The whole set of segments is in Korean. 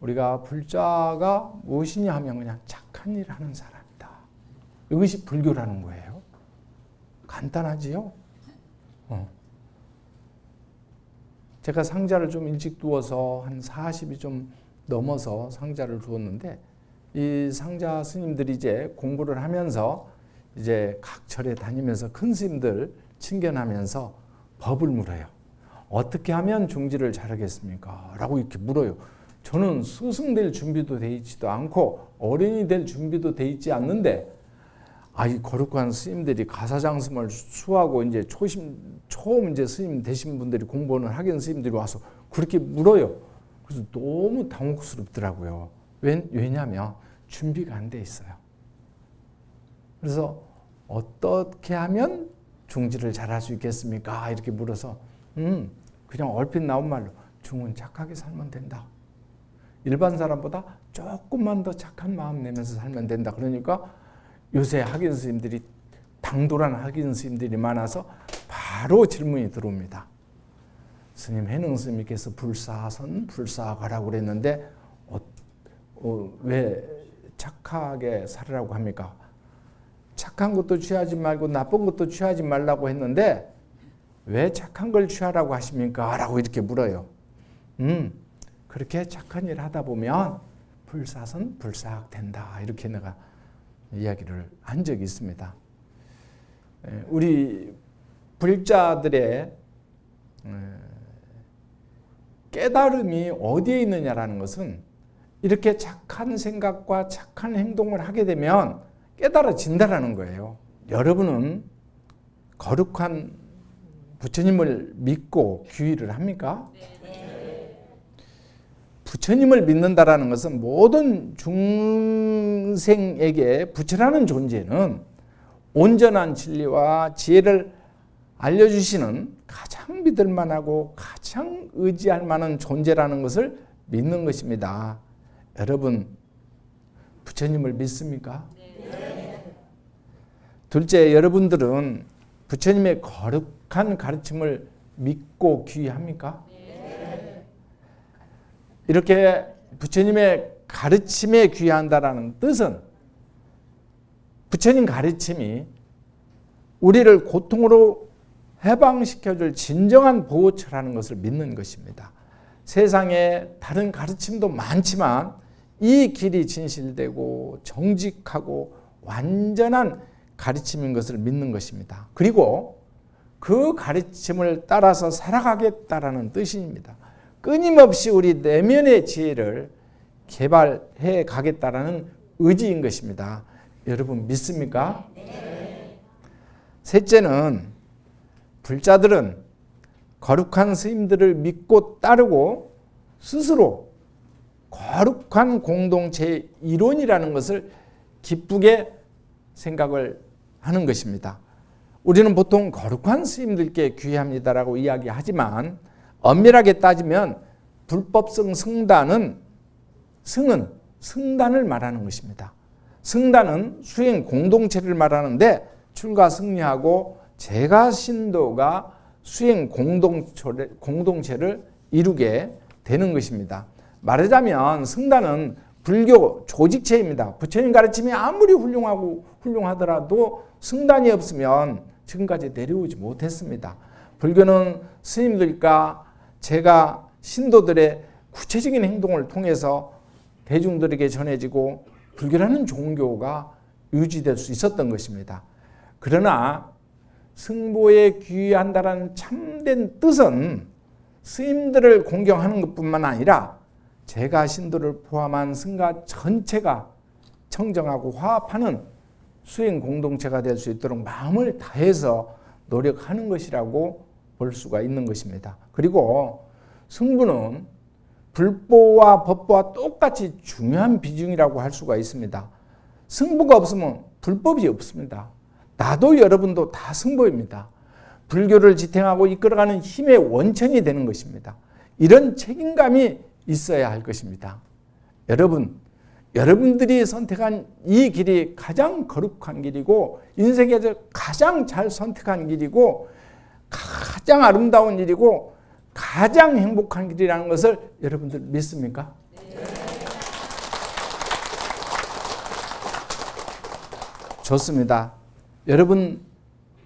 우리가 불자가 무엇이냐 하면 그냥 착한 일을 하는 사람이다. 이것이 불교라는 거예요. 간단하지요? 제가 상자를 좀 일찍 두어서 한 40이 좀 넘어서 상자를 두었는데, 이 상자 스님들이 이제 공부를 하면서 이제 각 절에 다니면서 큰 스님들 친견하면서 법을 물어요. 어떻게 하면 중지를 잘하겠습니까? 라고 이렇게 물어요. 저는 스승 될 준비도 돼 있지도 않고 어른이 될 준비도 돼 있지 않는데, 이 거룩한 스님들이 가사장승을 수하고 이제 처음 이제 스님 되신 분들이 공부하는 학연 스님들이 와서 그렇게 물어요. 그래서 너무 당혹스럽더라고요. 왜냐하면 준비가 안 돼 있어요. 그래서 어떻게 하면 중지를 잘할 수 있겠습니까? 이렇게 물어서 그냥 얼핏 나온 말로 중은 착하게 살면 된다. 일반 사람보다 조금만 더 착한 마음 내면서 살면 된다. 그러니까 요새 학연 스님들이 당돌한 학연 스님들이 많아서 바로 질문이 들어옵니다. 스님, 해능 스님께서 불사선 불사가라고 그랬는데 왜 착하게 살으라고 합니까? 착한 것도 취하지 말고 나쁜 것도 취하지 말라고 했는데 왜 착한 걸 취하라고 하십니까? 라고 이렇게 물어요. 그렇게 착한 일 하다 보면 불사선 불사학 된다. 이렇게 내가 이야기를 한 적이 있습니다. 우리 불자들의 깨달음이 어디에 있느냐라는 것은 이렇게 착한 생각과 착한 행동을 하게 되면 깨달아진다라는 거예요. 여러분은 거룩한 부처님을 믿고 귀의를 합니까? 부처님을 믿는다라는 것은 모든 중생에게 부처라는 존재는 온전한 진리와 지혜를 알려주시는 가장 믿을 만하고 가장 의지할 만한 존재라는 것을 믿는 것입니다. 여러분, 부처님을 믿습니까? 네. 둘째, 여러분들은 부처님의 거룩한 가르침을 믿고 귀의합니까? 네. 이렇게 부처님의 가르침에 귀의한다는 뜻은 부처님 가르침이 우리를 고통으로 해방시켜줄 진정한 보호처라는 것을 믿는 것입니다. 세상에 다른 가르침도 많지만 이 길이 진실되고 정직하고 완전한 가르침인 것을 믿는 것입니다. 그리고 그 가르침을 따라서 살아가겠다라는 뜻입니다. 끊임없이 우리 내면의 지혜를 개발해 가겠다라는 의지인 것입니다. 여러분 믿습니까? 네. 셋째는 불자들은 거룩한 스님들을 믿고 따르고 스스로 거룩한 공동체의 일원이라는 것을 기쁘게 생각을 하는 것입니다. 우리는 보통 거룩한 스님들께 귀의합니다라고 이야기하지만 엄밀하게 따지면 불법성 승단은 승단을 말하는 것입니다. 승단은 수행 공동체를 말하는데 출가 승리하고 제가 신도가 수행 공동체를 이루게 되는 것입니다. 말하자면 승단은 불교 조직체입니다. 부처님 가르침이 아무리 훌륭하더라도 승단이 없으면 지금까지 내려오지 못했습니다. 불교는 스님들과 제가 신도들의 구체적인 행동을 통해서 대중들에게 전해지고 불교라는 종교가 유지될 수 있었던 것입니다. 그러나 승보에 귀의한다는 참된 뜻은 스님들을 공경하는 것뿐만 아니라 제가 신도를 포함한 승가 전체가 청정하고 화합하는 수행 공동체가 될 수 있도록 마음을 다해서 노력하는 것이라고 볼 수가 있는 것입니다. 그리고 승부는 불보와 법보와 똑같이 중요한 비중이라고 할 수가 있습니다. 승부가 없으면 불법이 없습니다. 나도 여러분도 다 승보입니다. 불교를 지탱하고 이끌어가는 힘의 원천이 되는 것입니다. 이런 책임감이 있어야 할 것입니다. 여러분들이 선택한 이 길이 가장 거룩한 길이고 인생에서 가장 잘 선택한 길이고 가장 아름다운 일이고 가장 행복한 길이라는 것을 여러분들 믿습니까? 네. 좋습니다. 여러분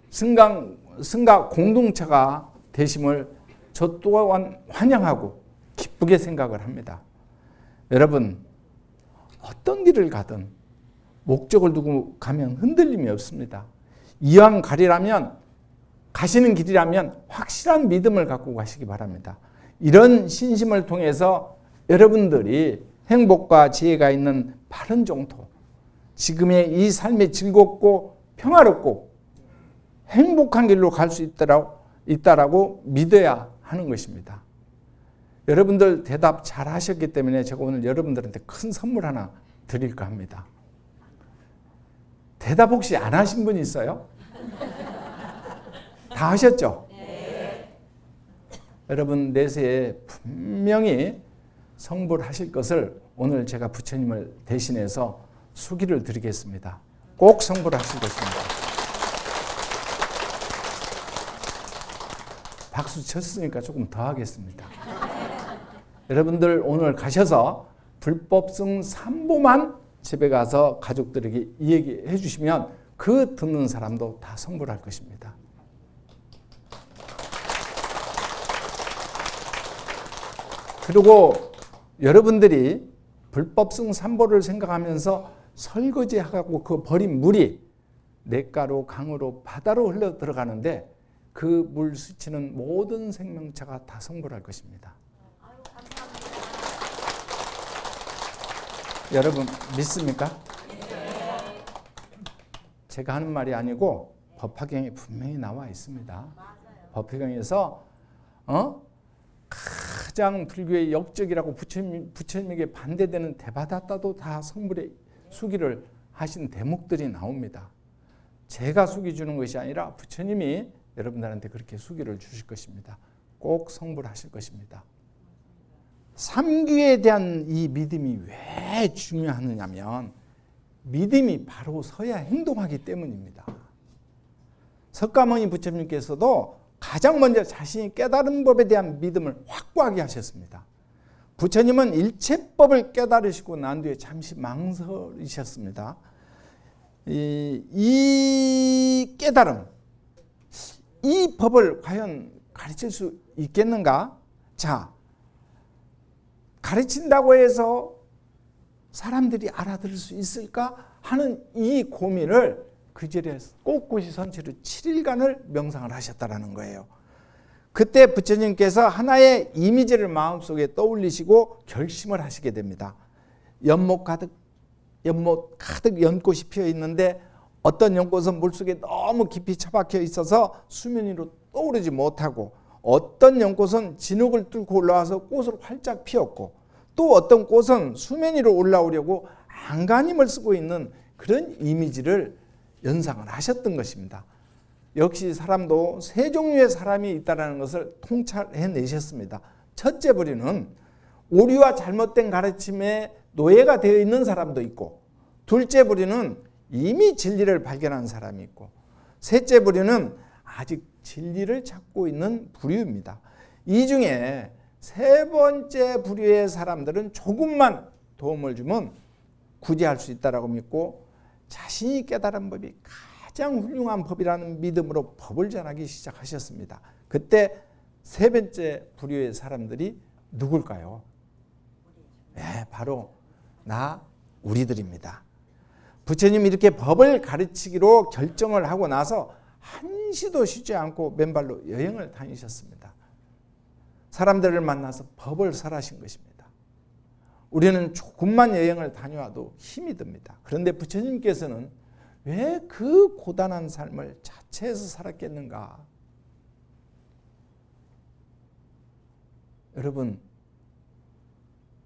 승가 공동체가 되심을 저 또한 환영하고 기쁘게 생각을 합니다. 여러분 어떤 길을 가든 목적을 두고 가면 흔들림이 없습니다. 이왕 가시는 길이라면 확실한 믿음을 갖고 가시기 바랍니다. 이런 신심을 통해서 여러분들이 행복과 지혜가 있는 바른 정토, 지금의 이 삶이 즐겁고 평화롭고 행복한 길로 갈 수 있다라고 믿어야 하는 것입니다. 여러분들 대답 잘 하셨기 때문에 제가 오늘 여러분들한테 큰 선물 하나 드릴까 합니다. 대답 혹시 안 하신 분 있어요? 다 하셨죠? 네. 여러분 내세에 분명히 성불하실 것을 오늘 제가 부처님을 대신해서 수기를 드리겠습니다. 꼭 성불하실 것입니다. 박수 쳤으니까 조금 더 하겠습니다. 여러분들 오늘 가셔서 불법승 3보만 집에 가서 가족들에게 얘기해 주시면 그 듣는 사람도 다 성불할 것입니다. 그리고 여러분들이 불법승 3보를 생각하면서 설거지하고 그 버린 물이 냇가로 강으로 바다로 흘러 들어가는데 그 물 스치는 모든 생명체가 다 성불할 것입니다. 여러분 믿습니까? 네. 제가 하는 말이 아니고 법화경에 분명히 나와 있습니다. 맞아요. 법화경에서 가장 불교의 역적이라고 부처님에게 반대되는 대바다타도 다 성불의 수기를 하신 대목들이 나옵니다. 제가 수기 주는 것이 아니라 부처님이 여러분들한테 그렇게 수기를 주실 것입니다. 꼭 성불하실 것입니다. 삼귀에 대한 이 믿음이 왜 중요하느냐면 믿음이 바로 서야 행동하기 때문입니다. 석가모니 부처님께서도 가장 먼저 자신이 깨달은 법에 대한 믿음을 확고하게 하셨습니다. 부처님은 일체법을 깨달으시고 난 뒤에 잠시 망설이셨습니다. 이 깨달음, 이 법을 과연 가르칠 수 있겠는가? 자, 가르친다고 해서 사람들이 알아들을 수 있을까 하는 이 고민을 그 자리에 꼿꼿이 선치로 7일간을 명상을 하셨다라는 거예요. 그때 부처님께서 하나의 이미지를 마음속에 떠올리시고 결심을 하시게 됩니다. 연못 가득 연꽃이 피어 있는데 어떤 연꽃은 물속에 너무 깊이 처박혀 있어서 수면 위로 떠오르지 못하고 어떤 연꽃은 진흙을 뚫고 올라와서 꽃을 활짝 피웠고 또 어떤 꽃은 수면 위로 올라오려고 안간힘을 쓰고 있는 그런 이미지를 연상을 하셨던 것입니다. 역시 사람도 세 종류의 사람이 있다는 것을 통찰해내셨습니다. 첫째 부류는 오류와 잘못된 가르침에 노예가 되어 있는 사람도 있고, 둘째 부류는 이미 진리를 발견한 사람이 있고, 셋째 부류는 아직 진리를 찾고 있는 부류입니다. 이 중에 세 번째 부류의 사람들은 조금만 도움을 주면 구제할 수 있다고 믿고 자신이 깨달은 법이 가장 훌륭한 법이라는 믿음으로 법을 전하기 시작하셨습니다. 그때 세 번째 부류의 사람들이 누굴까요? 네, 바로 우리들입니다. 부처님이 이렇게 법을 가르치기로 결정을 하고 나서 한시도 쉬지 않고 맨발로 여행을 다니셨습니다. 사람들을 만나서 법을 설하신 것입니다. 우리는 조금만 여행을 다녀와도 힘이 듭니다. 그런데 부처님께서는 왜 그 고단한 삶을 자체에서 살았겠는가? 여러분,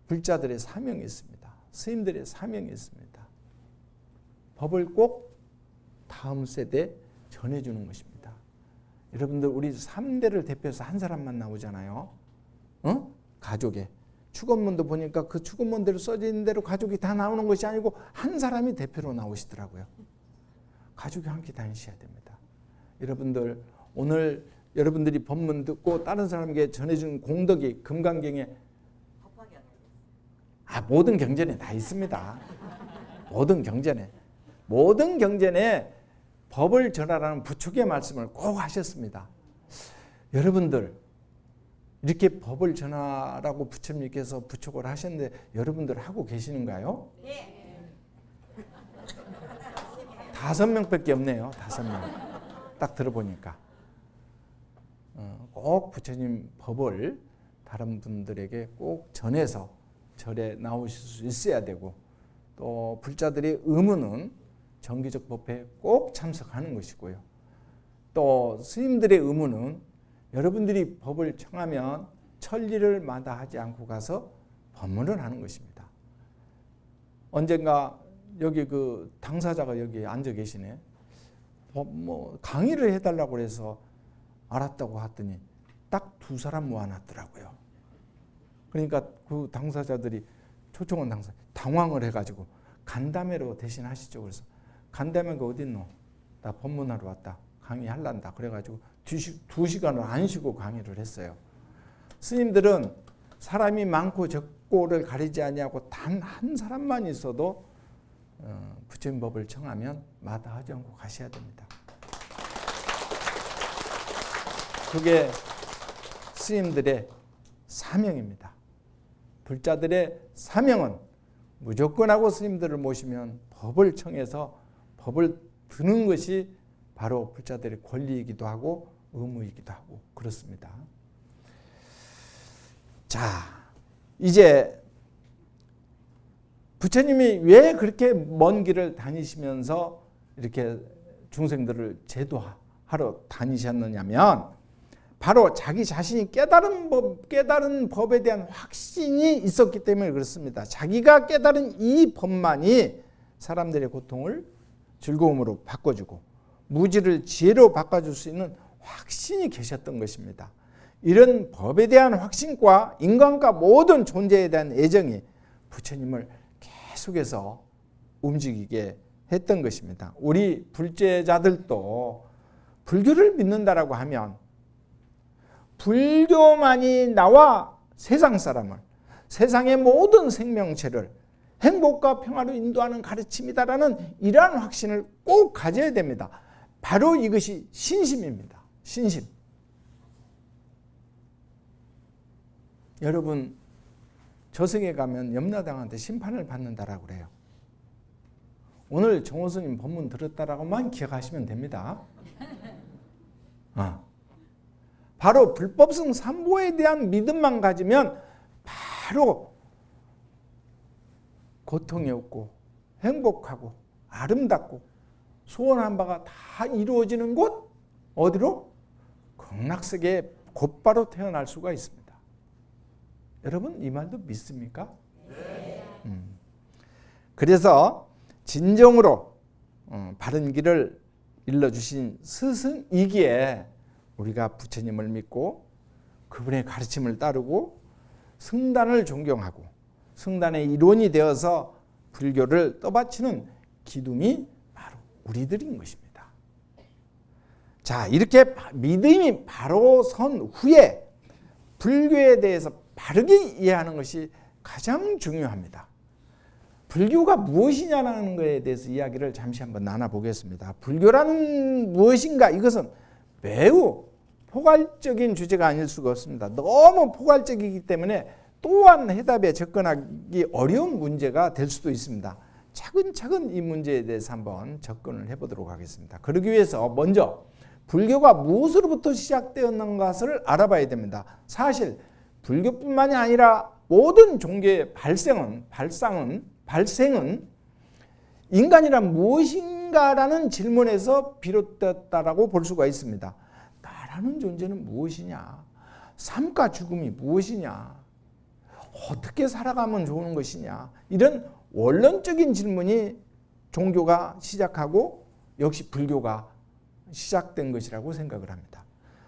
불자들의 사명이 있습니다. 스님들의 사명이 있습니다. 법을 꼭 다음 세대에 전해주는 것입니다. 여러분들 우리 3대를 대표해서 한 사람만 나오잖아요. 가족에. 축원문도 보니까 그 축원문대로 써져 있는 대로 가족이 다 나오는 것이 아니고 한 사람이 대표로 나오시더라고요. 가족이 함께 다니셔야 됩니다. 여러분들 오늘 여러분들이 법문 듣고 다른 사람에게 전해준 공덕이 금강경에 모든 경전에 다 있습니다. 모든 경전에. 모든 경전에 법을 전하라는 부축의 말씀을 꼭 하셨습니다. 여러분들 이렇게 법을 전하라고 부처님께서 부축을 하셨는데 여러분들 하고 계시는가요? 네. 5명밖에 없네요. 5명. 딱 들어보니까 꼭 부처님 법을 다른 분들에게 꼭 전해서 절에 나오실 수 있어야 되고, 또 불자들의 의무는 정기적 법회에 꼭 참석하는 것이고요. 또 스님들의 의무는 여러분들이 법을 청하면 천리를 마다하지 않고 가서 법문을 하는 것입니다. 언젠가 여기 그 당사자가 여기 앉아 계시네. 강의를 해달라고 해서 알았다고 하더니 딱 2사람 모아놨더라고요. 그러니까 그 당사자들이, 초청원 당사 당황을 해가지고 간담회로 대신하시죠. 그래서 간담회가 어딨노? 나 법문하러 왔다. 강의할란다. 그래가지고 2시간을 안 쉬고 강의를 했어요. 스님들은 사람이 많고 적고를 가리지 아니하고 단 한 사람만 있어도 부처님 법을 청하면 마다하지 않고 가셔야 됩니다. 그게 스님들의 사명입니다. 불자들의 사명은 무조건 하고 스님들을 모시면 법을 청해서 법을 드는 것이 바로 불자들의 권리이기도 하고 의무이기도 하고 그렇습니다. 자, 이제 부처님이 왜 그렇게 먼 길을 다니시면서 이렇게 중생들을 제도하러 다니셨느냐면, 바로 자기 자신이 깨달은 법에 대한 확신이 있었기 때문에 그렇습니다. 자기가 깨달은 이 법만이 사람들의 고통을 즐거움으로 바꿔주고 무지를 지혜로 바꿔줄 수 있는 확신이 계셨던 것입니다. 이런 법에 대한 확신과 인간과 모든 존재에 대한 애정이 부처님을 계속해서 움직이게 했던 것입니다. 우리 불제자들도 불교를 믿는다라고 하면 불교만이 나와 세상 사람을, 세상의 모든 생명체를 행복과 평화로 인도하는 가르침이다라는 이러한 확신을 꼭 가져야 됩니다. 바로 이것이 신심입니다. 신심. 여러분, 저승에 가면 염라대왕한테 심판을 받는다라고 그래요. 오늘 정호스님 법문 들었다라고만 기억하시면 됩니다. 바로 불법성 삼보에 대한 믿음만 가지면 바로 고통이 없고 행복하고 아름답고 소원한 바가 다 이루어지는 곳, 어디로? 극락세계에 곧바로 태어날 수가 있습니다. 여러분, 이 말도 믿습니까? 네. 그래서 진정으로 바른 길을 일러주신 스승이기에 우리가 부처님을 믿고 그분의 가르침을 따르고 승단을 존경하고 승단의 일원이 되어서 불교를 떠받치는 기둥이 바로 우리들인 것입니다. 자, 이렇게 믿음이 바로 선 후에 불교에 대해서 바르게 이해하는 것이 가장 중요합니다. 불교가 무엇이냐는 것에 대해서 이야기를 잠시 한번 나눠보겠습니다. 불교라는 무엇인가? 이것은 매우 포괄적인 주제가 아닐 수가 없습니다. 너무 포괄적이기 때문에 또한 해답에 접근하기 어려운 문제가 될 수도 있습니다. 차근차근 이 문제에 대해서 한번 접근을 해보도록 하겠습니다. 그러기 위해서 먼저 불교가 무엇으로부터 시작되었는 것을 알아봐야 됩니다. 사실 불교뿐만이 아니라 모든 종교의 발생은 인간이란 무엇인가라는 질문에서 비롯되었다라고 볼 수가 있습니다. 나라는 존재는 무엇이냐? 삶과 죽음이 무엇이냐? 어떻게 살아가면 좋은 것이냐? 이런 원론적인 질문이 종교가 시작하고 역시 불교가 시작된 것이라고 생각을 합니다.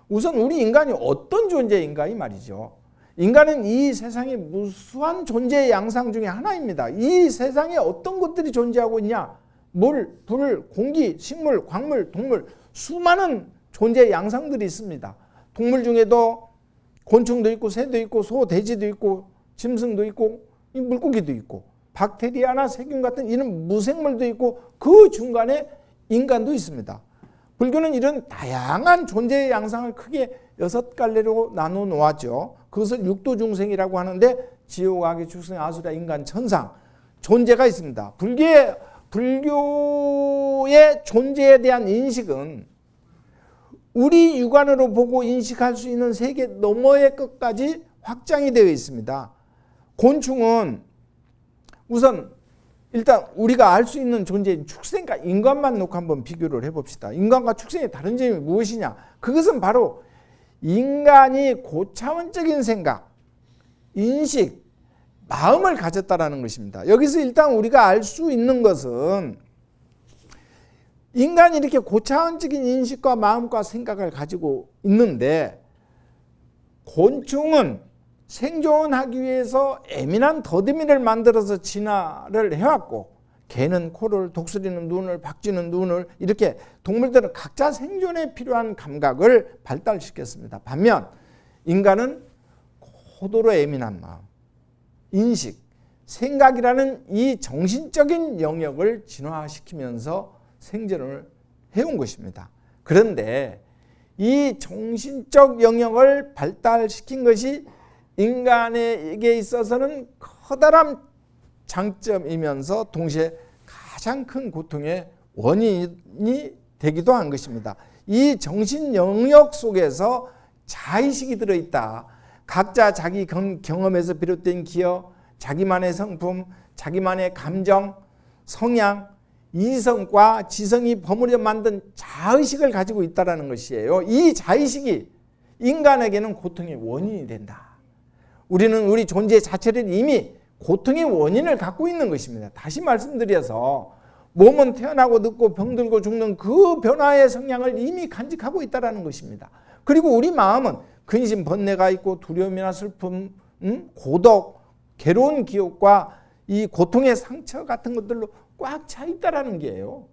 우선 우리 인간이 어떤 존재인가 이 말이죠. 인간은 이 세상의 무수한 존재의 양상 중에 하나입니다. 이 세상에 어떤 것들이 존재하고 있냐? 물, 불, 공기, 식물, 광물, 동물, 수많은 존재의 양상들이 있습니다. 동물 중에도 곤충도 있고 새도 있고 소, 돼지도 있고 짐승도 있고 물고기도 있고 박테리아나 세균 같은 이런 무생물도 있고 그 중간에 인간도 있습니다. 불교는 이런 다양한 존재의 양상을 크게 6갈래로 나눠 놓았죠. 그것을 육도중생이라고 하는데 지옥, 악의, 축생, 아수라, 인간, 천상 존재가 있습니다. 불교의 존재에 대한 인식은 우리 육안으로 보고 인식할 수 있는 세계 너머의 끝까지 확장이 되어 있습니다. 곤충은 우선 일단 우리가 알 수 있는 존재인 축생과 인간만 놓고 한번 비교를 해봅시다. 인간과 축생의 다른 점이 무엇이냐? 그것은 바로 인간이 고차원적인 생각, 인식, 마음을 가졌다라는 것입니다. 여기서 일단 우리가 알 수 있는 것은 인간이 이렇게 고차원적인 인식과 마음과 생각을 가지고 있는데 곤충은 생존하기 위해서 예민한 더듬이를 만들어서 진화를 해왔고 개는 코를, 독수리는 눈을, 박쥐는 눈을 이렇게 동물들은 각자 생존에 필요한 감각을 발달시켰습니다. 반면 인간은 고도로 예민한 마음, 인식, 생각이라는 이 정신적인 영역을 진화시키면서 생존을 해온 것입니다. 그런데 이 정신적 영역을 발달시킨 것이 인간에게 있어서는 커다란 장점이면서 동시에 가장 큰 고통의 원인이 되기도 한 것입니다. 이 정신 영역 속에서 자의식이 들어있다. 각자 자기 경험에서 비롯된 기여, 자기만의 성품, 자기만의 감정, 성향, 이성과 지성이 버무려 만든 자의식을 가지고 있다는 것이에요. 이 자의식이 인간에게는 고통의 원인이 된다. 우리는 우리 존재 자체를 이미 고통의 원인을 갖고 있는 것입니다. 다시 말씀드려서 몸은 태어나고 늙고 병들고 죽는 그 변화의 성향을 이미 간직하고 있다는 것입니다. 그리고 우리 마음은 근심, 번뇌가 있고 두려움이나 슬픔, 고독, 괴로운 기억과 이 고통의 상처 같은 것들로 꽉 차 있다라는 게예요.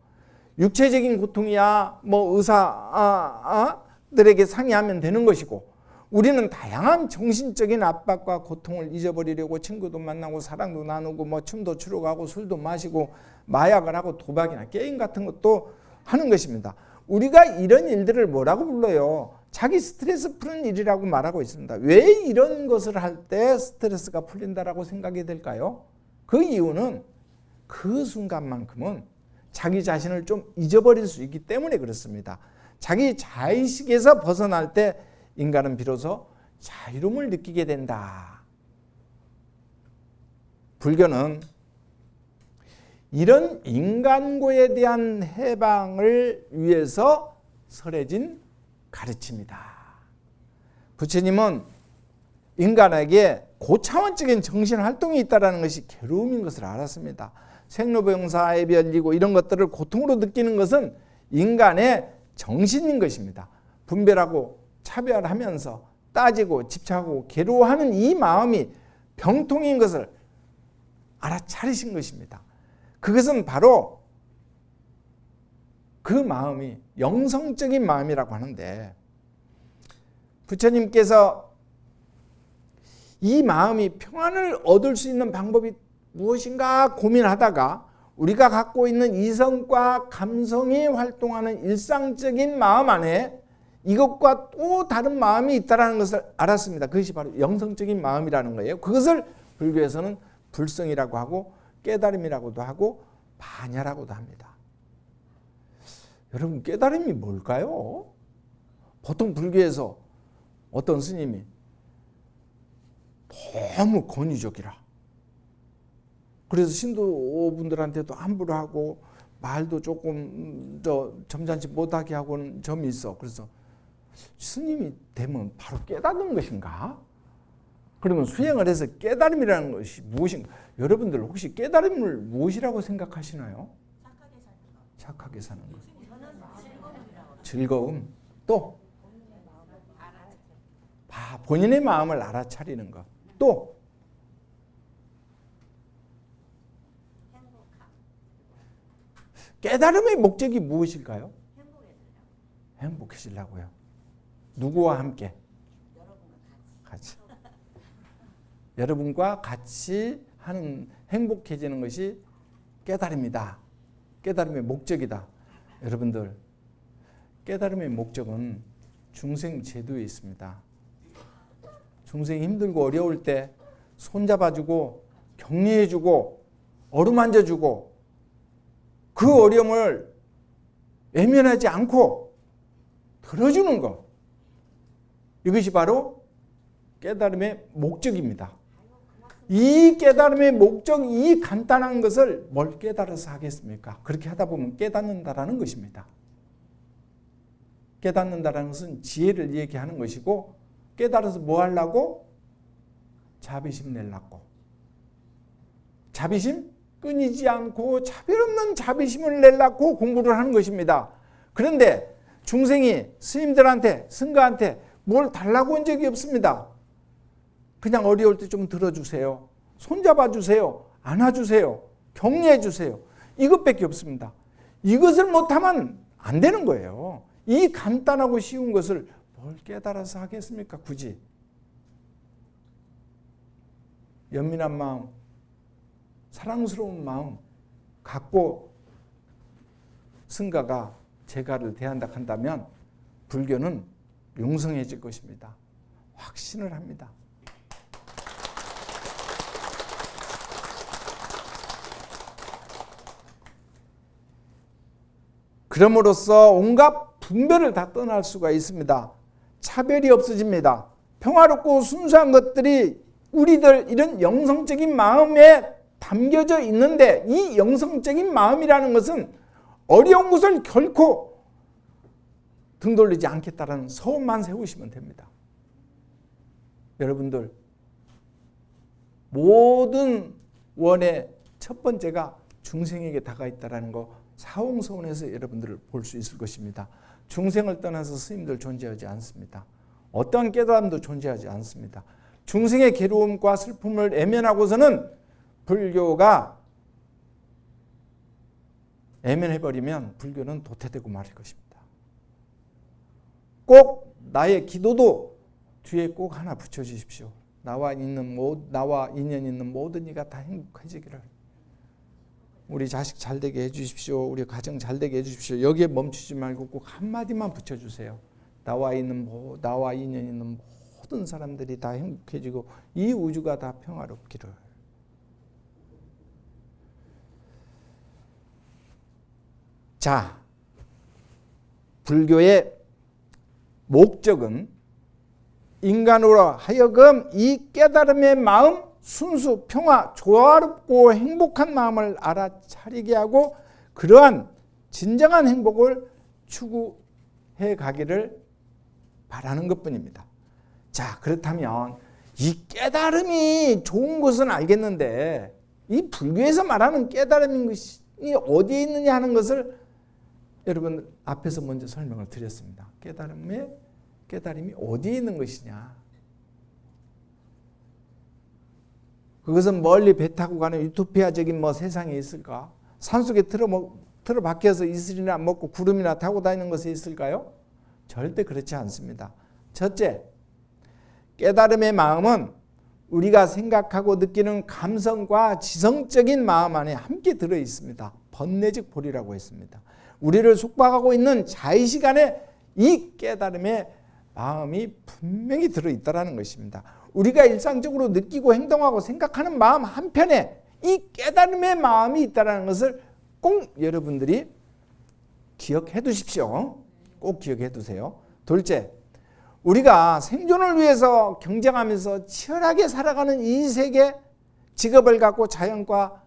육체적인 고통이야 뭐 의사들에게 상의하면 되는 것이고 우리는 다양한 정신적인 압박과 고통을 잊어버리려고 친구도 만나고 사랑도 나누고 뭐 춤도 추러 가고 술도 마시고 마약을 하고 도박이나 게임 같은 것도 하는 것입니다. 우리가 이런 일들을 뭐라고 불러요? 자기 스트레스 푸는 일이라고 말하고 있습니다. 왜 이런 것을 할 때 스트레스가 풀린다라고 생각이 될까요? 그 이유는 그 순간만큼은 자기 자신을 좀 잊어버릴 수 있기 때문에 그렇습니다. 자기 자의식에서 벗어날 때 인간은 비로소 자유로움을 느끼게 된다. 불교는 이런 인간고에 대한 해방을 위해서 설해진 가르침이다. 부처님은 인간에게 고차원적인 정신활동이 있다는 것이 괴로움인 것을 알았습니다. 생로병사에 별리고 이런 것들을 고통으로 느끼는 것은 인간의 정신인 것입니다. 분별하고 차별하면서 따지고 집착하고 괴로워하는 이 마음이 병통인 것을 알아차리신 것입니다. 그것은 바로 그 마음이 영성적인 마음이라고 하는데 부처님께서 이 마음이 평안을 얻을 수 있는 방법이 무엇인가 고민하다가 우리가 갖고 있는 이성과 감성이 활동하는 일상적인 마음 안에 이것과 또 다른 마음이 있다는 것을 알았습니다. 그것이 바로 영성적인 마음이라는 거예요. 그것을 불교에서는 불성이라고 하고 깨달음이라고도 하고 반야라고도 합니다. 여러분 깨달음이 뭘까요? 보통 불교에서 어떤 스님이 너무 권위적이라 그래서 신도분들한테도 함부로 하고 말도 조금 점잖지 못하게 하고는 점이 있어. 그래서 스님이 되면 바로 깨닫는 것인가? 그러면 수행을 해서 깨달음이라는 것이 무엇인가? 여러분들 혹시 깨달음을 무엇이라고 생각하시나요? 착하게 사는 것. 즐거움. 또 본인의 마음을 알아차리는 것. 또 깨달음의 목적이 무엇일까요? 행복해지려고요. 누구와 함께? 같이. 여러분과 같이 하는 행복해지는 것이 깨달음이다. 깨달음의 목적이다. 여러분들, 깨달음의 목적은 중생 제도에 있습니다. 중생이 힘들고 어려울 때 손잡아주고 격려해주고 어루만져주고 그 어려움을 외면하지 않고 들어주는 것. 이것이 바로 깨달음의 목적입니다. 이 깨달음의 목적, 이 간단한 것을 뭘 깨달아서 하겠습니까? 그렇게 하다 보면 깨닫는다라는 것입니다. 깨닫는다라는 것은 지혜를 얘기하는 것이고, 깨달아서 뭐 하려고? 자비심 내려고. 자비심? 끊이지 않고 차별 없는 자비심을 내려고 공부를 하는 것입니다. 그런데 중생이 스님들한테, 승가한테 뭘 달라고 한 적이 없습니다. 그냥 어려울 때 좀 들어주세요. 손잡아 주세요. 안아주세요. 격려해 주세요. 이것밖에 없습니다. 이것을 못하면 안 되는 거예요. 이 간단하고 쉬운 것을 뭘 깨달아서 하겠습니까? 굳이. 연민한 마음, 사랑스러운 마음 갖고 승가가 제가를 대한다 한다면 불교는 융성해질 것입니다. 확신을 합니다. 그럼으로써 온갖 분별을 다 떠날 수가 있습니다. 차별이 없어집니다. 평화롭고 순수한 것들이 우리들 이런 영성적인 마음에 담겨져 있는데, 이 영성적인 마음이라는 것은 어려운 것을 결코 등 돌리지 않겠다라는 소원만 세우시면 됩니다. 여러분들, 모든 원의 첫 번째가 중생에게 다가 있다는 거 사홍서원에서 여러분들을 볼 수 있을 것입니다. 중생을 떠나서 스님들 존재하지 않습니다. 어떠한 깨달음도 존재하지 않습니다. 중생의 괴로움과 슬픔을 애면하고서는 불교가 애면해버리면 불교는 도태되고 말일 것입니다. 꼭 나의 기도도 뒤에 꼭 하나 붙여주십시오. 나와 인연 있는 모든 이가 다 행복해지기를. 우리 자식 잘되게 해주십시오. 우리 가정 잘되게 해주십시오. 여기에 멈추지 말고 꼭 한마디만 붙여주세요. 나와 인연 있는 모든 사람들이 다 행복해지고 이 우주가 다 평화롭기를. 자, 불교의 목적은 인간으로 하여금 이 깨달음의 마음, 순수, 평화, 조화롭고 행복한 마음을 알아차리게 하고 그러한 진정한 행복을 추구해 가기를 바라는 것뿐입니다. 자, 그렇다면 이 깨달음이 좋은 것은 알겠는데 이 불교에서 말하는 깨달음인 것이 어디에 있느냐 하는 것을 여러분 앞에서 먼저 설명을 드렸습니다. 깨달음이 어디에 있는 것이냐. 그것은 멀리 배 타고 가는 유토피아적인 세상에 있을까? 산속에 틀어박혀서 이슬이나 먹고 구름이나 타고 다니는 것에 있을까요? 절대 그렇지 않습니다. 첫째, 깨달음의 마음은 우리가 생각하고 느끼는 감성과 지성적인 마음 안에 함께 들어 있습니다. 번뇌적 보리라고 했습니다. 우리를 속박하고 있는 자의식 안에 이 깨달음의 마음이 분명히 들어 있다는 것입니다. 우리가 일상적으로 느끼고 행동하고 생각하는 마음 한편에 이 깨달음의 마음이 있다는 것을 꼭 여러분들이 기억해 두십시오. 꼭 기억해 두세요. 둘째, 우리가 생존을 위해서 경쟁하면서 치열하게 살아가는 이 세계, 직업을 갖고 자연과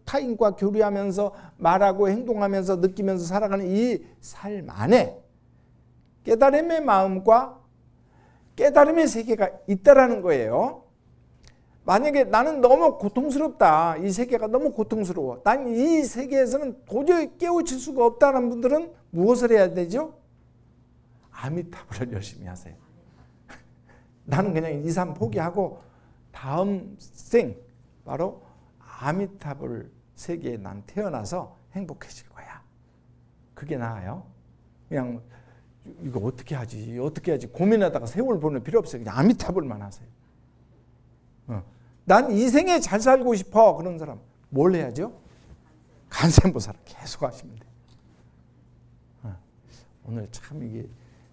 타인과 교류하면서 말하고 행동하면서 느끼면서 살아가는 이 삶 안에 깨달음의 마음과 깨달음의 세계가 있다라는 거예요. 만약에 나는 너무 고통스럽다. 이 세계가 너무 고통스러워. 난 이 세계에서는 도저히 깨우칠 수가 없다는 분들은 무엇을 해야 되죠? 아미타불을 열심히 하세요. 나는 그냥 이 삶 포기하고 다음 생 바로 아미타불 세계에 난 태어나서 행복해질 거야. 그게 나아요. 그냥 이거 어떻게 하지 고민하다가 세월 보낼 필요 없어요. 그냥 아미타불만 하세요. 난 이 생에 잘 살고 싶어. 그런 사람 뭘 해야죠? 간센보살을 계속 하시면 돼요. 오늘 참 이게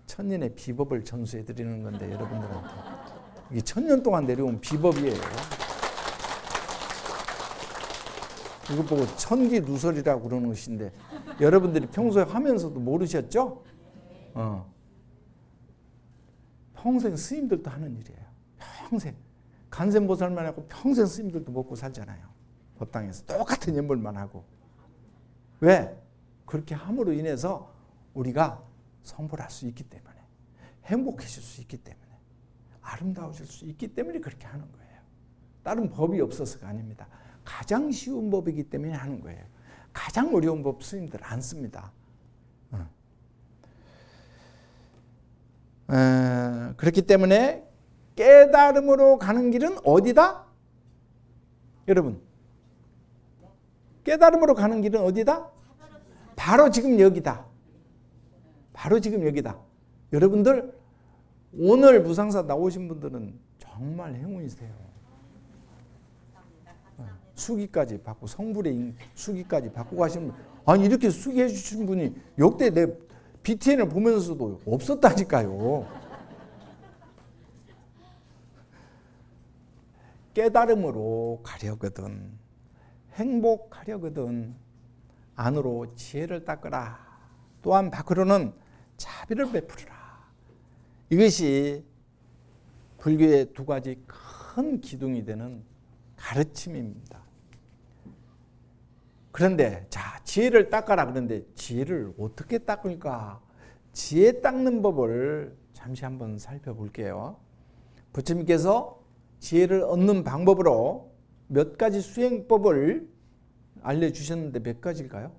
천년의 비법을 전수해 드리는 건데 여러분들한테 이게 1000년 동안 내려온 비법이에요. 이거 보고 천기누설이라고 그러는 것인데 여러분들이 평소에 하면서도 모르셨죠? 평생 스님들도 하는 일이에요. 평생 간센보살만 하고 평생 스님들도 먹고 살잖아요. 법당에서 똑같은 연불만 하고. 왜? 그렇게 함으로 인해서 우리가 성불할 수 있기 때문에, 행복해질 수 있기 때문에, 아름다워질 수 있기 때문에 그렇게 하는 거예요. 다른 법이 없어서가 아닙니다. 가장 쉬운 법이기 때문에 하는 거예요. 가장 어려운 법 스님들 안 씁니다. 그렇기 때문에 깨달음으로 가는 길은 어디다? 여러분, 깨달음으로 가는 길은 어디다? 바로 지금 여기다. 바로 지금 여기다. 여러분들 오늘 무상사 나오신 분들은 정말 행운이세요. 수기까지 받고 성불의 수기까지 받고 가시는 분. 아니 이렇게 수기해 주신 분이 역대 내 BTN을 보면서도 없었다니까요. 깨달음으로 가려거든, 행복하려거든 안으로 지혜를 닦으라. 또한 밖으로는 자비를 베풀으라. 이것이 불교의 두 가지 큰 기둥이 되는 가르침입니다. 그런데 자, 지혜를 닦아라. 그런데 지혜를 어떻게 닦을까? 지혜 닦는 법을 잠시 한번 살펴볼게요. 부처님께서 지혜를 얻는 방법으로 몇 가지 수행법을 알려주셨는데 몇 가지일까요?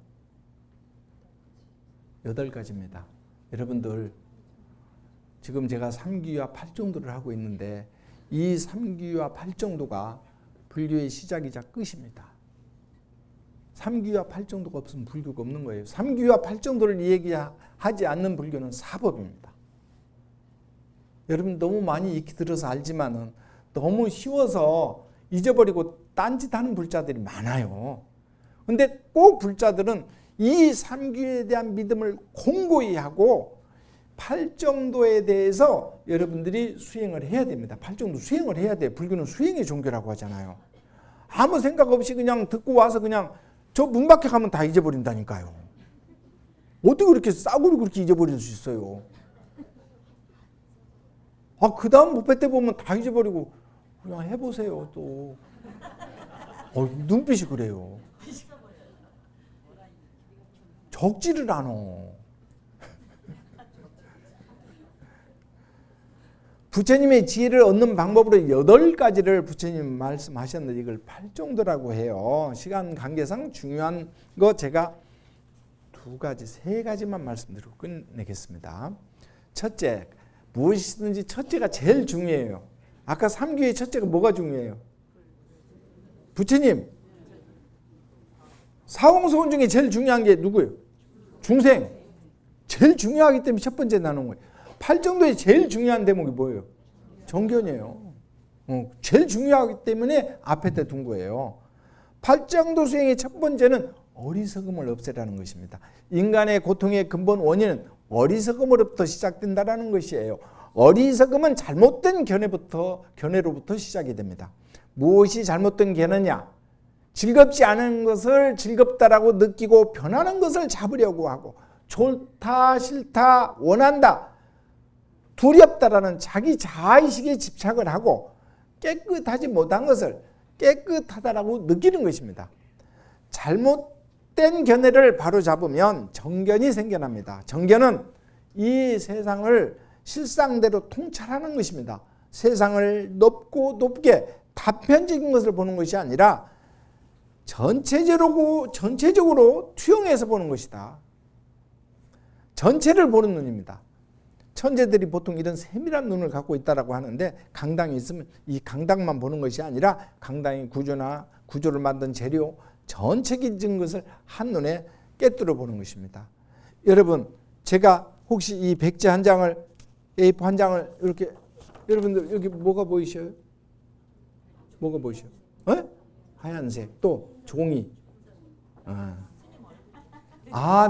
8가지입니다. 여러분들 지금 제가 3기와 8정도를 하고 있는데 이 3기와 8정도가 불교의 시작이자 끝입니다. 3기와 8정도가 없으면 불교가 없는 거예요. 3기와 8정도를 얘기하지 않는 불교는 사법입니다. 여러분 너무 많이 익히 들어서 알지만은 너무 쉬워서 잊어버리고 딴짓하는 불자들이 많아요. 근데 꼭 불자들은 이 3기에 대한 믿음을 공고히 하고 8정도에 대해서 여러분들이 수행을 해야 됩니다. 8정도 수행을 해야 돼요. 불교는 수행의 종교라고 하잖아요. 아무 생각 없이 그냥 듣고 와서 그냥 저 문 밖에 가면 다 잊어버린다니까요. 어떻게 그렇게 싸구려 그렇게 잊어버릴 수 있어요? 그 다음 법회 때 보면 다 잊어버리고 그냥 해보세요 또. 눈빛이 그래요. 적지를 않어. 부처님의 지혜를 얻는 방법으로 8가지를 부처님 말씀하셨는데 이걸 8정도라고 해요. 시간 관계상 중요한 거 제가 2가지, 3가지만 말씀드리고 끝내겠습니다. 첫째, 무엇이든지 첫째가 제일 중요해요. 아까 3기의 첫째가 뭐가 중요해요? 부처님. 사홍소원 중에 제일 중요한 게 누구예요? 중생. 제일 중요하기 때문에 첫 번째 나눈 거예요. 8정도의 제일 중요한 대목이 뭐예요? 정견이에요. 제일 중요하기 때문에 앞에 때 둔 거예요. 8정도 수행의 첫 번째는 어리석음을 없애라는 것입니다. 인간의 고통의 근본 원인은 어리석음으로부터 시작된다는 것이에요. 어리석음은 잘못된 견해로부터 시작이 됩니다. 무엇이 잘못된 견해냐? 즐겁지 않은 것을 즐겁다라고 느끼고 변하는 것을 잡으려고 하고 좋다, 싫다, 원한다, 두렵다라는 자기 자아의식에 집착을 하고 깨끗하지 못한 것을 깨끗하다라고 느끼는 것입니다. 잘못된 견해를 바로잡으면 정견이 생겨납니다. 정견은 이 세상을 실상대로 통찰하는 것입니다. 세상을 높게 단편적인 것을 보는 것이 아니라 전체적으로 투영해서 보는 것이다. 전체를 보는 눈입니다. 천재들이 보통 이런 세밀한 눈을 갖고 있다고 하는데 강당이 있으면 이 강당만 보는 것이 아니라 강당의 구조를 만든 재료 전체적인 것을 한눈에 꿰뚫어 보는 것입니다. 여러분 제가 혹시 이 백지 한 장을 A4 한 장을 이렇게 여러분들 여기 뭐가 보이셔요? 뭐가 보이죠? 하얀색. 또 종이.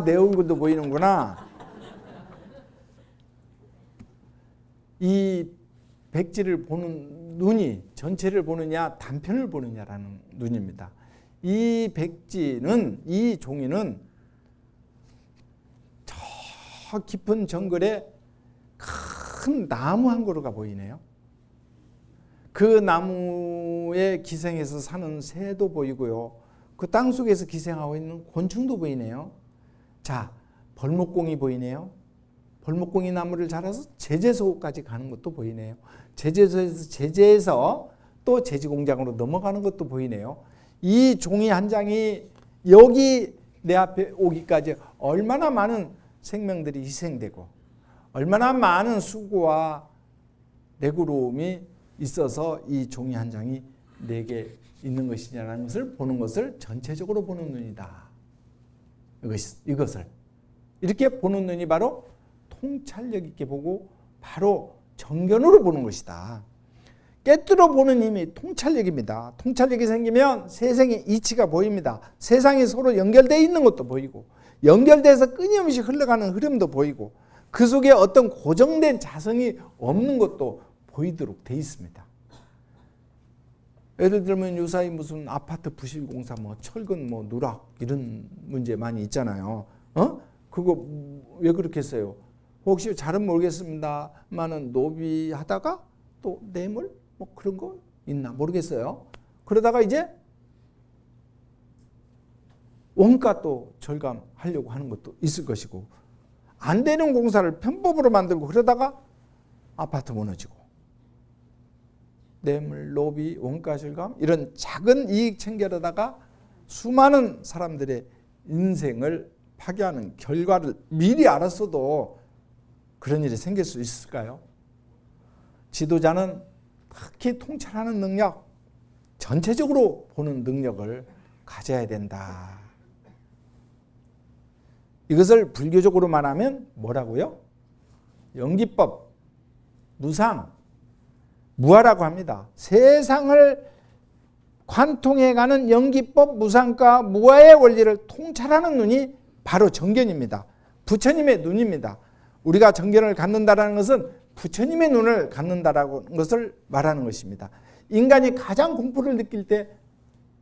내 얼굴도 보이는구나. 이 백지를 보는 눈이 전체를 보느냐 단편을 보느냐라는 눈입니다. 이 백지는, 이 종이는 저 깊은 정글에 큰 나무 한 그루가 보이네요. 그 나무에 기생해서 사는 새도 보이고요. 그 땅속에서 기생하고 있는 곤충도 보이네요. 자, 벌목공이 보이네요. 벌목공이 나무를 자라서 제재소까지 가는 것도 보이네요. 제재에서 또 제지공장으로 넘어가는 것도 보이네요. 이 종이 한 장이 여기 내 앞에 오기까지 얼마나 많은 생명들이 희생되고 얼마나 많은 수고와 내구로움이 있어서 이 종이 한 장이 내게 있는 것이냐는 것을 보는 것을 전체적으로 보는 눈이다. 이것을 이렇게 보는 눈이 바로 통찰력 있게 보고 바로 정견으로 보는 것이다. 깨뜨려 보는 힘이 통찰력입니다. 통찰력이 생기면 세상의 이치가 보입니다. 세상이 서로 연결되어 있는 것도 보이고 연결돼서 끊임없이 흘러가는 흐름도 보이고 그 속에 어떤 고정된 자성이 없는 것도 보이도록 되어 있습니다. 예를 들면 요사이 무슨 아파트 부실공사, 철근, 누락 이런 문제 많이 있잖아요. 그거 왜 그렇게 했어요? 혹시 잘은 모르겠습니다만은 노비하다가 또 뇌물 그런 거 있나 모르겠어요. 그러다가 이제 원가 또 절감하려고 하는 것도 있을 것이고 안 되는 공사를 편법으로 만들고 그러다가 아파트 무너지고 뇌물, 노비, 원가 절감 이런 작은 이익 챙겨다가 수많은 사람들의 인생을 파괴하는 결과를 미리 알았어도 그런 일이 생길 수 있을까요? 지도자는 특히 통찰하는 능력, 전체적으로 보는 능력을 가져야 된다. 이것을 불교적으로 말하면 뭐라고요? 연기법, 무상, 무아라고 합니다. 세상을 관통해가는 연기법, 무상과 무아의 원리를 통찰하는 눈이 바로 정견입니다. 부처님의 눈입니다. 우리가 정견을 갖는다는 것은 부처님의 눈을 갖는다는 것을 말하는 것입니다. 인간이 가장 공포를 느낄 때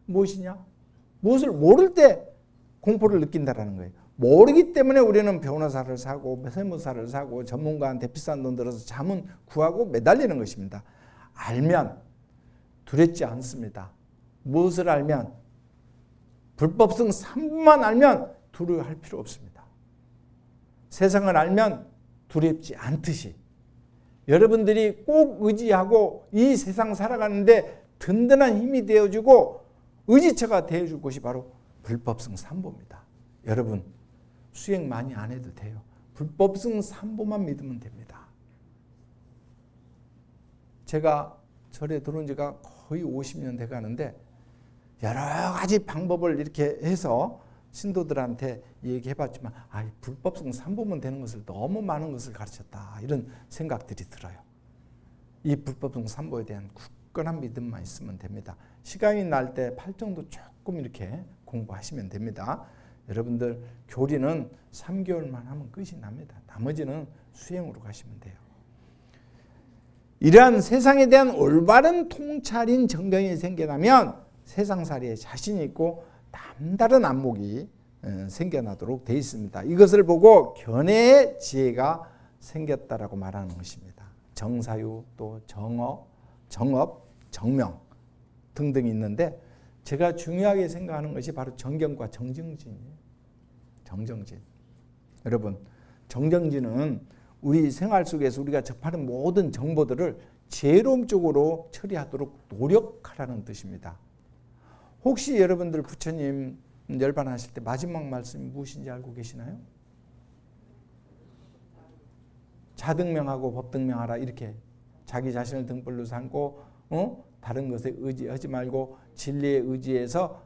무엇이냐? 무엇을 모를 때 공포를 느낀다는 거예요. 모르기 때문에 우리는 변호사를 사고 세무사를 사고 전문가한테 비싼 돈 들어서 자문 구하고 매달리는 것입니다. 알면 두렵지 않습니다. 무엇을 알면? 불법성 3부만 알면 두려워할 필요 없습니다. 세상을 알면 두렵지 않듯이 여러분들이 꼭 의지하고 이 세상 살아가는데 든든한 힘이 되어주고 의지처가 되어줄 곳이 바로 불법성 3부입니다. 여러분 수행 많이 안 해도 돼요. 불법성 3부만 믿으면 됩니다. 제가 절에 들어온 지가 거의 50년 돼 가는데 여러 가지 방법을 이렇게 해서 신도들한테 얘기해봤지만 불법성 3부면 되는 것을 너무 많은 것을 가르쳤다 이런 생각들이 들어요. 이 불법성 3부에 대한 굳건한 믿음만 있으면 됩니다. 시간이 날 때 8정도 조금 이렇게 공부하시면 됩니다. 여러분들 교리는 3개월만 하면 끝이 납니다. 나머지는 수행으로 가시면 돼요. 이러한 세상에 대한 올바른 통찰인 정견이 생겨나면 세상살이에 자신이 있고 남다른 안목이 생겨나도록 되어 있습니다. 이것을 보고 견해의 지혜가 생겼다라고 말하는 것입니다. 정사유, 또 정업, 정명 등등이 있는데 제가 중요하게 생각하는 것이 바로 정견과 정정진이에요. 정정진. 여러분, 정정진은 우리 생활 속에서 우리가 접하는 모든 정보들을 지혜로움 쪽으로 처리하도록 노력하라는 뜻입니다. 혹시 여러분들 부처님 열반하실 때 마지막 말씀이 무엇인지 알고 계시나요? 자등명하고 법등명하라 이렇게 자기 자신을 등불로 삼고 다른 것에 의지하지 말고 진리에 의지해서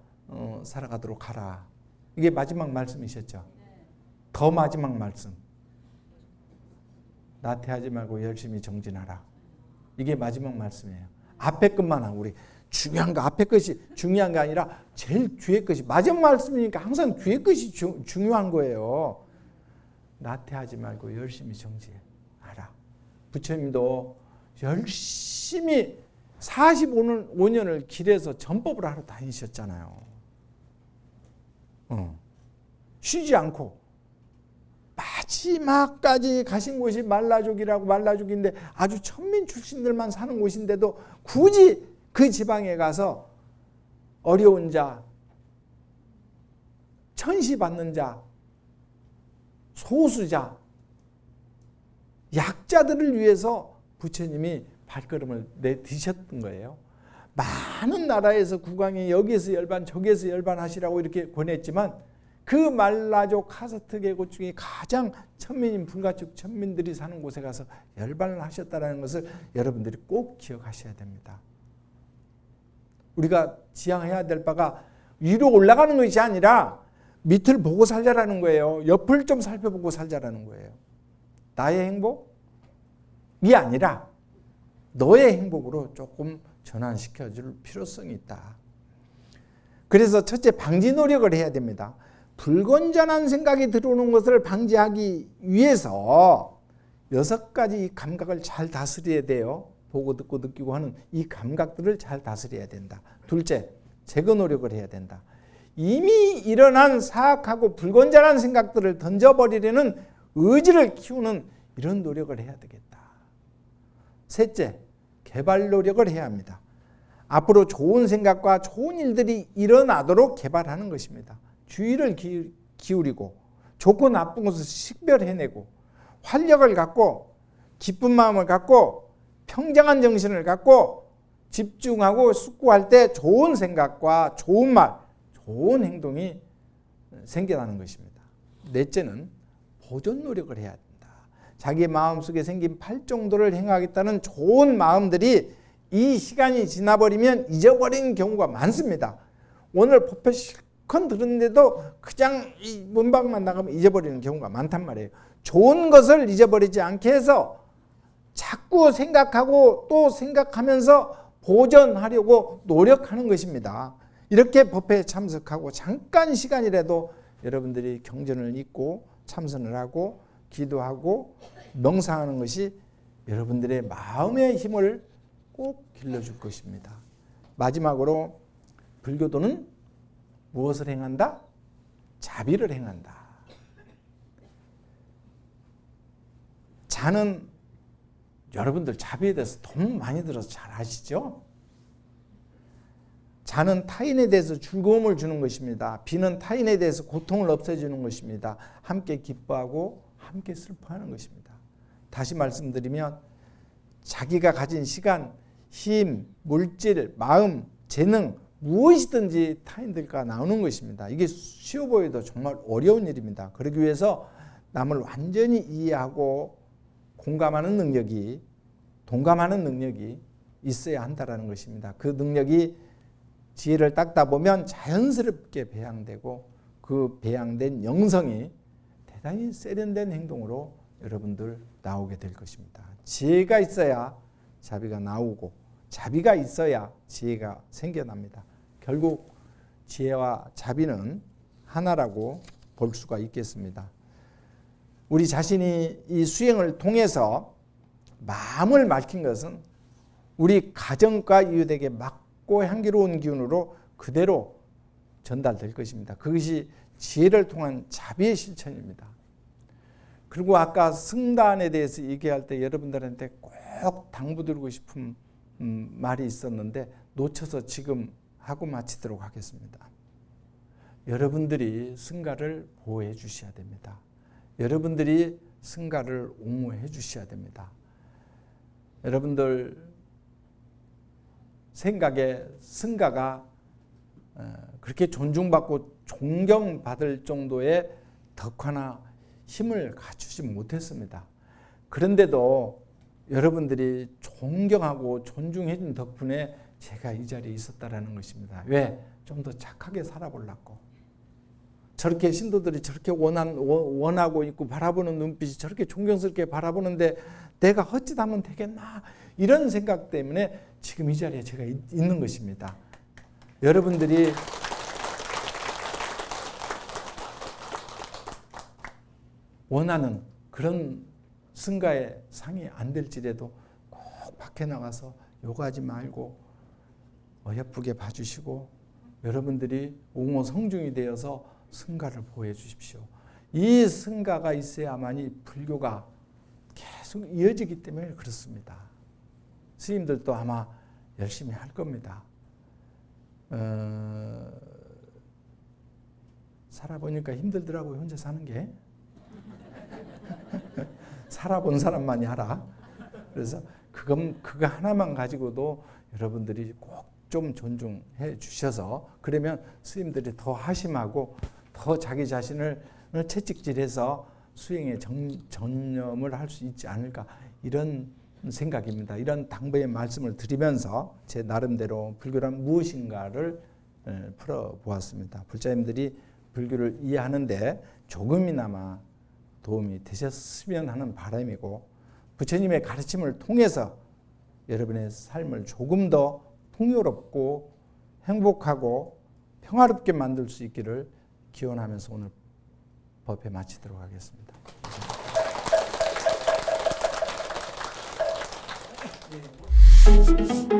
살아가도록 하라. 이게 마지막 말씀이셨죠. 더 마지막 말씀. 나태하지 말고 열심히 정진하라. 이게 마지막 말씀이에요. 앞에 것만 하고 우리 중요한 거 앞에 것이 중요한 게 아니라 제일 뒤에 것이 마지막 말씀이니까 항상 뒤에 것이 중요한 거예요. 나태하지 말고 열심히 정지해라. 부처님도 열심히 45년을 길에서 전법을 하러 다니셨잖아요. 쉬지 않고 마지막까지 가신 곳이 말라족이라고, 말라족인데 아주 천민 출신들만 사는 곳인데도 굳이 그 지방에 가서 어려운 자, 천시받는 자, 소수자, 약자들을 위해서 부처님이 발걸음을 내디셨던 거예요. 많은 나라에서 국왕이 여기에서 열반 저기에서 열반 하시라고 이렇게 권했지만 그 말라족 카스트 계급 중에 가장 천민인 불가촉 천민들이 사는 곳에 가서 열반을 하셨다는 것을 여러분들이 꼭 기억하셔야 됩니다. 우리가 지향해야 될 바가 위로 올라가는 것이 아니라 밑을 보고 살자라는 거예요. 옆을 좀 살펴보고 살자라는 거예요. 나의 행복이 아니라 너의 행복으로 조금 전환시켜 줄 필요성이 있다. 그래서 첫째, 방지 노력을 해야 됩니다. 불건전한 생각이 들어오는 것을 방지하기 위해서 6가지 감각을 잘 다스려야 돼요. 보고 듣고 느끼고 하는 이 감각들을 잘 다스려야 된다. 둘째, 제거 노력을 해야 된다. 이미 일어난 사악하고 불건전한 생각들을 던져버리려는 의지를 키우는 이런 노력을 해야 되겠다. 셋째, 개발 노력을 해야 합니다. 앞으로 좋은 생각과 좋은 일들이 일어나도록 개발하는 것입니다. 주의를 기울이고 좋고 나쁜 것을 식별해내고 활력을 갖고 기쁜 마음을 갖고 평정한 정신을 갖고 집중하고 숙고할 때 좋은 생각과 좋은 말, 좋은 행동이 생겨나는 것입니다. 넷째는 보존 노력을 해야 된다. 자기 마음속에 생긴 팔정도를 행하겠다는 좋은 마음들이 이 시간이 지나버리면 잊어버린 경우가 많습니다. 오늘 법회 실컷 들었는데도 그냥 이 문방만 나가면 잊어버리는 경우가 많단 말이에요. 좋은 것을 잊어버리지 않게 해서 자꾸 생각하고 또 생각하면서 보존하려고 노력하는 것입니다. 이렇게 법회에 참석하고 잠깐 시간이라도 여러분들이 경전을 읽고 참선을 하고 기도하고 명상하는 것이 여러분들의 마음의 힘을 꼭 길러줄 것입니다. 마지막으로 불교도는 무엇을 행한다? 자비를 행한다. 자는 여러분들 자비에 대해서 너무 많이 들어서 잘 아시죠? 자는 타인에 대해서 즐거움을 주는 것입니다. 비는 타인에 대해서 고통을 없애주는 것입니다. 함께 기뻐하고 함께 슬퍼하는 것입니다. 다시 말씀드리면 자기가 가진 시간, 힘, 물질, 마음, 재능 무엇이든지 타인들과 나누는 것입니다. 이게 쉬워 보여도 정말 어려운 일입니다. 그러기 위해서 남을 완전히 이해하고 공감하는 능력이, 동감하는 능력이 있어야 한다는 것입니다. 그 능력이 지혜를 닦다 보면 자연스럽게 배양되고 그 배양된 영성이 대단히 세련된 행동으로 여러분들 나오게 될 것입니다. 지혜가 있어야 자비가 나오고 자비가 있어야 지혜가 생겨납니다. 결국 지혜와 자비는 하나라고 볼 수가 있겠습니다. 우리 자신이 이 수행을 통해서 마음을 밝힌 것은 우리 가정과 이웃에게 맑고 향기로운 기운으로 그대로 전달될 것입니다. 그것이 지혜를 통한 자비의 실천입니다. 그리고 아까 승단에 대해서 얘기할 때 여러분들한테 꼭 당부드리고 싶은 말이 있었는데 놓쳐서 지금 하고 마치도록 하겠습니다. 여러분들이 승가를 보호해 주셔야 됩니다. 여러분들이 승가를 옹호해 주셔야 됩니다. 여러분들 생각에 승가가 그렇게 존중받고 존경받을 정도의 덕화나 힘을 갖추지 못했습니다. 그런데도 여러분들이 존경하고 존중해 준 덕분에 제가 이 자리에 있었다라는 것입니다. 왜? 좀 더 착하게 살아보려고. 저렇게 신도들이 저렇게 원하고 있고 바라보는 눈빛이 저렇게 존경스럽게 바라보는데 내가 헛짓하면 되겠나? 이런 생각 때문에 지금 이 자리에 제가 있는 것입니다. 여러분들이 원하는 그런 승가의 상이 안 될지라도 꼭 밖에 나가서 요구하지 말고 어여쁘게 봐주시고 여러분들이 옹호 성중이 되어서 승가를 보호해 주십시오. 이 승가가 있어야만이 불교가 계속 이어지기 때문에 그렇습니다. 스님들도 아마 열심히 할 겁니다. 살아보니까 힘들더라고요. 혼자 사는 게. 살아본 사람만이 알아. 그래서 그거 하나만 가지고도 여러분들이 꼭 좀 존중해 주셔서 그러면 스님들이 더 하심하고 더 자기 자신을 채찍질해서 수행에 전념을 할 수 있지 않을까 이런 생각입니다. 이런 당부의 말씀을 드리면서 제 나름대로 불교란 무엇인가를 풀어보았습니다. 불자님들이 불교를 이해하는데 조금이나마 도움이 되셨으면 하는 바람이고 부처님의 가르침을 통해서 여러분의 삶을 조금 더 풍요롭고 행복하고 평화롭게 만들 수 있기를 기원하면서 오늘 법회 마치도록 하겠습니다. 네.